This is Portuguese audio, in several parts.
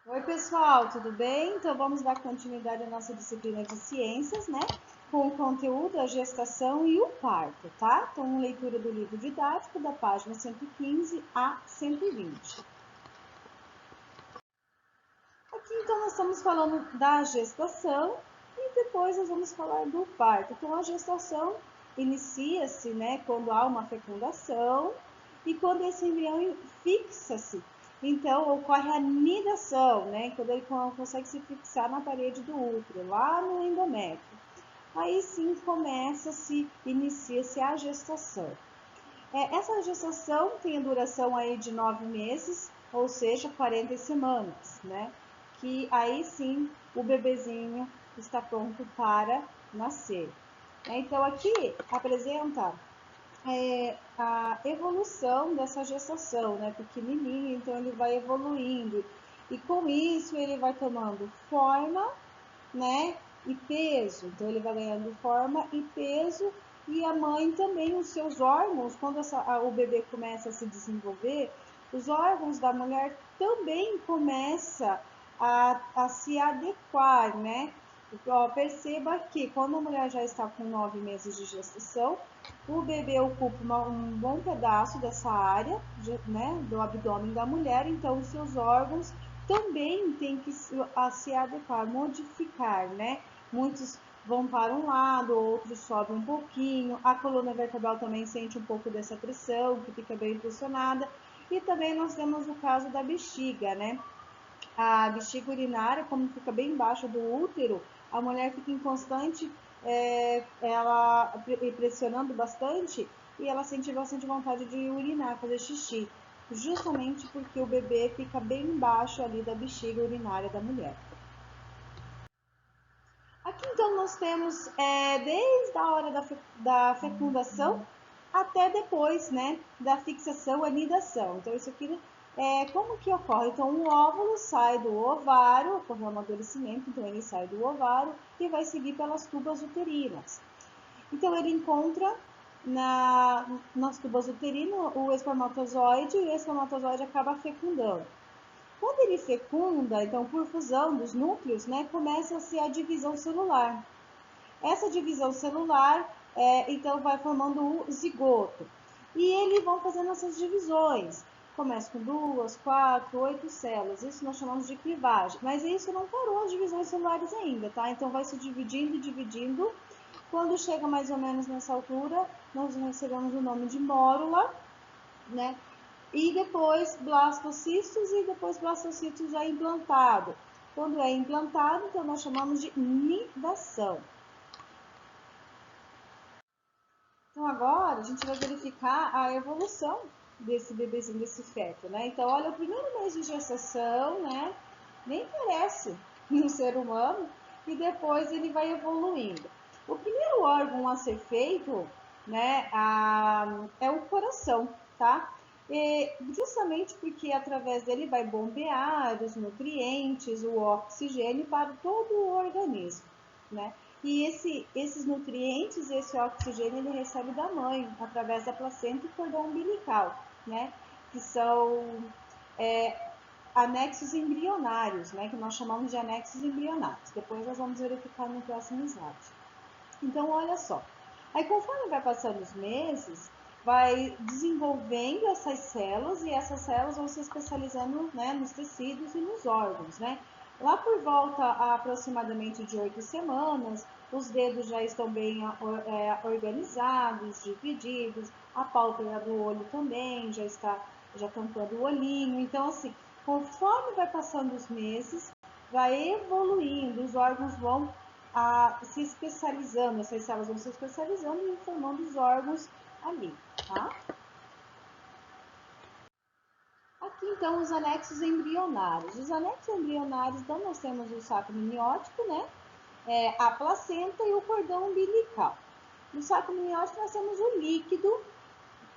Oi, pessoal, tudo bem? Então, vamos dar continuidade à nossa disciplina de ciências, né? Com o conteúdo, a gestação e o parto, tá? Então, leitura do livro didático, da página 115 a 120. Aqui, então, nós estamos falando da gestação e depois nós vamos falar do parto. Então, a gestação inicia-se, né, quando há uma fecundação e quando esse embrião fixa-se. Então, ocorre a nidação, né, quando ele consegue se fixar na parede do útero, lá no endométrio. Aí sim começa-se, inicia-se a gestação. Essa gestação tem a duração aí de 9 meses, ou seja, 40 semanas, né? Que aí sim o bebezinho está pronto para nascer. Então aqui apresenta a evolução dessa gestação, né? Pequenininho, então ele vai evoluindo e com isso ele vai tomando forma, né? E peso. Então ele vai ganhando forma e peso e a mãe também, os seus órgãos, quando o bebê começa a se desenvolver, os órgãos da mulher também começam a se adequar, né? Perceba que quando a mulher já está com 9 meses de gestação, o bebê ocupa um bom pedaço dessa área, né, do abdômen da mulher, então os seus órgãos também têm que se adequar, modificar, né? Muitos vão para um lado, outros sobem um pouquinho, a coluna vertebral também sente um pouco dessa pressão, que fica bem pressionada, e também nós temos o caso da bexiga, né? A bexiga urinária, como fica bem embaixo do útero, a mulher fica em constante, ela pressionando bastante e ela sente bastante vontade de urinar, fazer xixi, justamente porque o bebê fica bem embaixo ali da bexiga urinária da mulher. Aqui então nós temos desde a hora da fecundação até depois, né, da fixação, anidação. Então isso aqui como que ocorre? Então o óvulo sai do ovário, ocorre o amadurecimento, então ele sai do ovário e vai seguir pelas tubas uterinas. Então ele encontra nas tubas uterinas o espermatozoide e o espermatozoide acaba fecundando. Quando ele fecunda, então por fusão dos núcleos, né, começa-se a divisão celular. Essa divisão celular, então, vai formando o zigoto. E eles vão fazendo essas divisões. Começa com 2, 4, 8 células. Isso nós chamamos de clivagem. Mas isso não parou as divisões celulares ainda, tá? Então vai se dividindo e dividindo. Quando chega mais ou menos nessa altura, nós recebemos o nome de mórula, né? E depois blastocistos e depois blastocitos já implantado. Quando é implantado, então nós chamamos de nidação. Então agora a gente vai verificar a evolução desse bebezinho, desse feto, né? Então olha, o primeiro mês de gestação, né? Nem parece um ser humano e depois ele vai evoluindo. O primeiro órgão a ser feito, né, é o coração, tá? E justamente porque através dele vai bombear os nutrientes, o oxigênio para todo o organismo, né? E esses nutrientes, esse oxigênio, ele recebe da mãe, através da placenta e cordão umbilical, né? Que são é, anexos embrionários, né? Que nós chamamos de anexos embrionários. Depois nós vamos verificar no próximo slide. Então, olha só. Aí, conforme vai passando os meses, vai desenvolvendo essas células e essas células vão se especializando, né, nos tecidos e nos órgãos, né? Lá por volta a aproximadamente de 8 semanas, os dedos já estão bem organizados, divididos, a pálpebra do olho também já está já tampando o olhinho. Então, assim, conforme vai passando os meses, vai evoluindo, os órgãos vão se especializando, essas células vão se especializando e formando os órgãos ali, tá? Aqui então os anexos embrionários. Os anexos embrionários, então nós temos o saco miniótico, né? A placenta e o cordão umbilical. No saco miniótico nós temos o líquido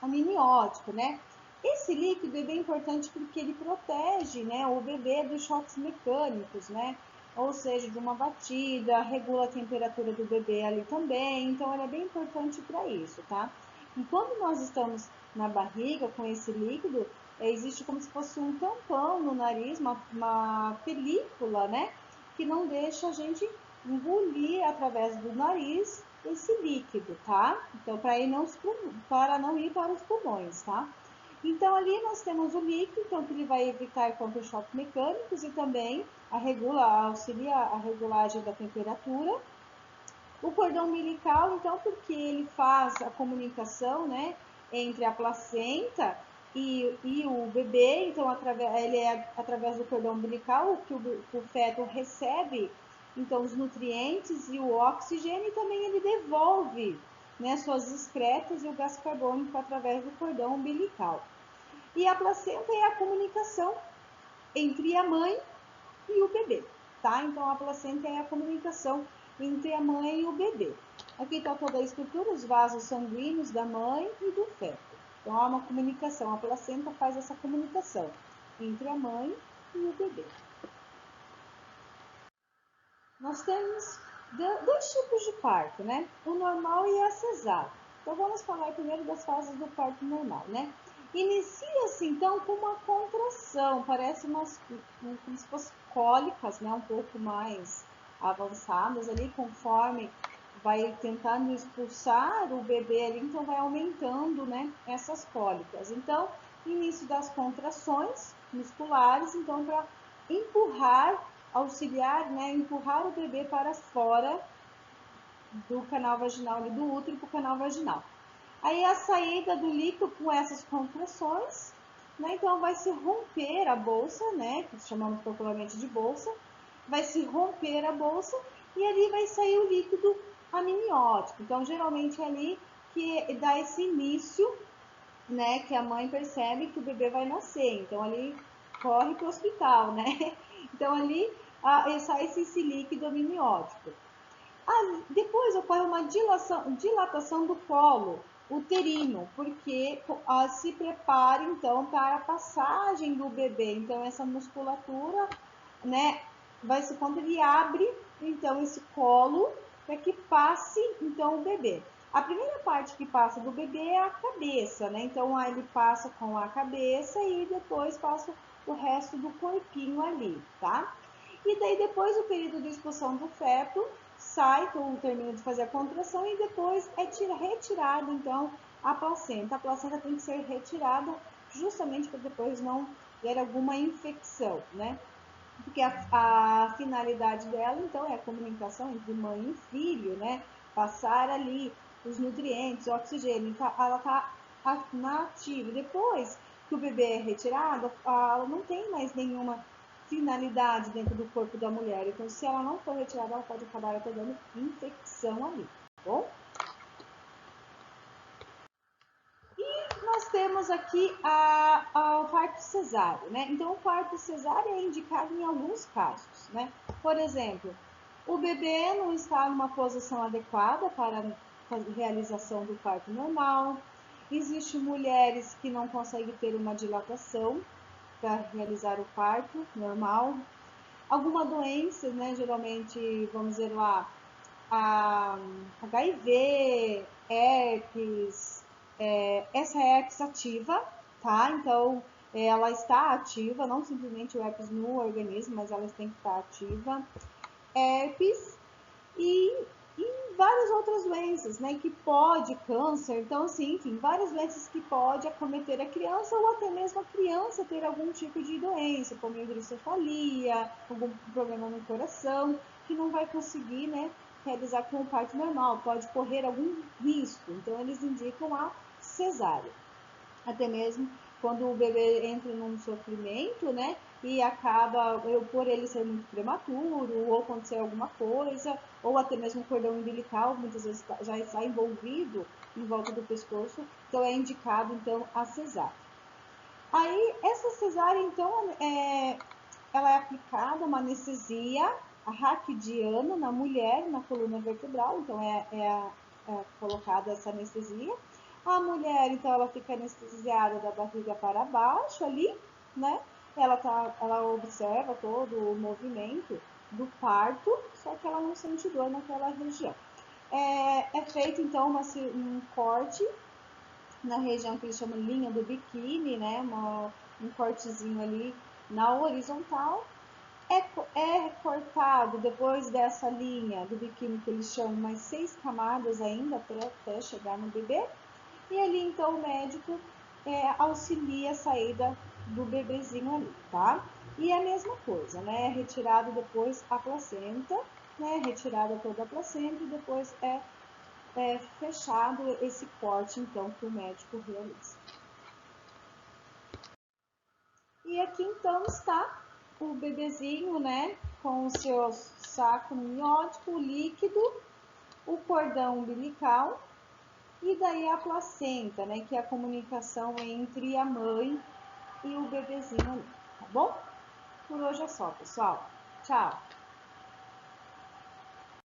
amniótico, né? Esse líquido é bem importante porque ele protege, né, o bebê dos choques mecânicos, né? Ou seja, de uma batida, regula a temperatura do bebê ali também, então ele é bem importante para isso, tá? E quando nós estamos na barriga com esse líquido, existe como se fosse um tampão no nariz, uma película, né? Que não deixa a gente engolir através do nariz esse líquido, tá? Então, para não ir para os pulmões, tá? Então, ali nós temos o líquido, então, que ele vai evitar contra choques mecânicos e também auxilia a regulagem da temperatura. O cordão umbilical, então, porque ele faz a comunicação, né, entre a placenta e o bebê, então, ele é através do cordão umbilical que o feto recebe, então, os nutrientes e o oxigênio, e também ele devolve, né, suas excretas e o gás carbônico através do cordão umbilical. E a placenta é a comunicação entre a mãe e o bebê, tá? Então, a placenta é a comunicação entre a mãe e o bebê. Aqui está toda a estrutura, os vasos sanguíneos da mãe e do feto. Então, há uma comunicação, a placenta faz essa comunicação entre a mãe e o bebê. Nós temos dois tipos de parto, né? O normal e a cesárea. Então, vamos falar primeiro das fases do parto normal, né? Inicia-se, então, com uma contração, parece como se fossem cólicas, né? Um pouco mais avançadas ali, conforme vai tentando expulsar o bebê ali, então vai aumentando, né? Essas cólicas. Então, início das contrações musculares, então, para empurrar, auxiliar, né? Empurrar o bebê para fora do canal vaginal, do útero para o canal vaginal. Aí a saída do líquido com essas compressões, né? Então vai se romper a bolsa, né? Que chamamos popularmente de bolsa, vai se romper a bolsa e ali vai sair o líquido amniótico. Então geralmente é ali que dá esse início, né? Que a mãe percebe que o bebê vai nascer. Então ali corre para o hospital, né? Então ali sai esse líquido amniótico. Depois ocorre uma dilatação do colo uterino, porque se prepara então para a passagem do bebê. Então essa musculatura, né, vai se quando ele abre então esse colo para que passe então o bebê. A primeira parte que passa do bebê é a cabeça, né? Então aí ele passa com a cabeça e depois passa o resto do corpinho ali, tá? E daí depois o período de expulsão do feto sai, termina de fazer a contração e depois é retirado então a placenta. A placenta tem que ser retirada justamente para depois não ter alguma infecção, né? Porque a finalidade dela então é a comunicação entre mãe e filho, né? Passar ali os nutrientes, o oxigênio, então ela está nativa. Depois que o bebê é retirado, ela não tem mais nenhuma finalidade dentro do corpo da mulher. Então, se ela não for retirada, ela pode acabar pegando infecção ali, tá bom? E nós temos aqui o parto cesáreo, né? Então, o parto cesáreo é indicado em alguns casos, né? Por exemplo, o bebê não está numa posição adequada para a realização do parto normal. Existem mulheres que não conseguem ter uma dilatação para realizar o parto normal. Alguma doença, né? Geralmente, vamos dizer lá, a HIV, herpes, essa herpes ativa, tá? Então, ela está ativa, não simplesmente o herpes no organismo, mas ela tem que estar ativa. Herpes e várias outras doenças, né? Que pode, câncer, então assim, enfim, várias doenças que pode acometer a criança ou até mesmo a criança ter algum tipo de doença, como hidrocefalia, algum problema no coração, que não vai conseguir, né, realizar com o parto normal, pode correr algum risco, então eles indicam a cesárea. Até mesmo quando o bebê entra num sofrimento, né? E acaba, por ele ser muito prematuro, ou acontecer alguma coisa, ou até mesmo o cordão umbilical, muitas vezes já está envolvido em volta do pescoço, então é indicado então a cesárea. Aí essa cesárea então ela é aplicada uma anestesia raquidiana na mulher, na coluna vertebral, então é colocada essa anestesia. A mulher, então, ela fica anestesiada da barriga para baixo ali, né? Ela observa todo o movimento do parto, só que ela não sente dor naquela região. É feito, então, um corte na região que eles chamam linha do biquíni, né? um cortezinho ali na horizontal. É cortado depois dessa linha do biquíni que eles chamam mais 6 camadas ainda até chegar no bebê. E ali então o médico auxilia a saída do bebezinho ali, tá? E a mesma coisa, né? Retirado depois a placenta, né? Retirada toda a placenta e depois é fechado esse corte então que o médico realiza. E aqui então está o bebezinho, né? Com o seu saco miniótico líquido, o cordão umbilical e daí a placenta, né? Que é a comunicação entre a mãe e o bebezinho ali, tá bom? Por hoje é só, pessoal. Tchau!